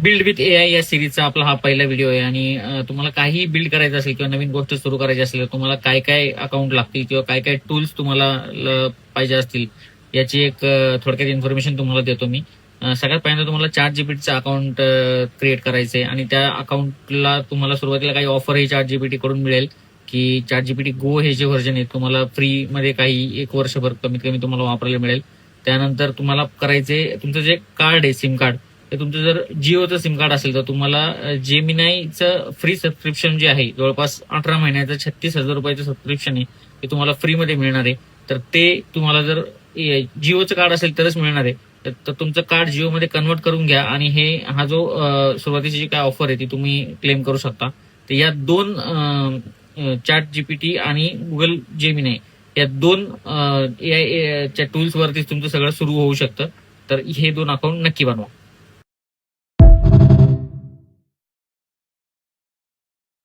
Build with AI या सिरीजचा आपला हा पहिला व्हिडिओ आहे. आणि तुम्हाला काही बिल्ड करायचं असेल किंवा नवीन गोष्ट सुरू करायची असेल तर तुम्हाला काय काय अकाउंट लागतील किंवा काय काय टूल्स तुम्हाला पाहिजे असतील याची एक थोडक्यात इन्फॉर्मेशन तुम्हाला देतो मी. सगळ्यात पहिल्यांदा तुम्हाला ChatGPTचं अकाउंट क्रिएट करायचंय आणि त्या अकाउंटला तुम्हाला सुरुवातीला काही ऑफर ही ChatGPT कडून मिळेल की ChatGPT Go हे जे व्हर्जन आहे तुम्हाला फ्री मध्ये काही 1 वर्षभर कमीत कमी तुम्हाला वापरायला मिळेल. त्यानंतर तुम्हाला करायचे तुमचं जे कार्ड आहे सिम कार्ड ते तुमचं जर जिओचं सिम कार्ड असेल तर तुम्हाला जेमिनायचं फ्री सबस्क्रिप्शन जे आहे जवळपास 18 महिन्याचं 36,000 रुपयाचं सबस्क्रिप्शन आहे ते तुम्हाला फ्रीमध्ये मिळणार आहे. तर ते तुम्हाला जर जिओचं कार्ड असेल तरच मिळणार आहे. तर तुमचं कार्ड जिओ मध्ये कन्वर्ट करून घ्या आणि हा जो सुरुवातीची जी काय ऑफर आहे ती तुम्ही क्लेम करू शकता. तर या दोन ChatGPT आणि गुगल जेमिनाय या दोन एआय च्या टूल्स वरती तुमचं सगळं सुरू होऊ शकतं. तर हे 2 अकाउंट नक्की बनवा.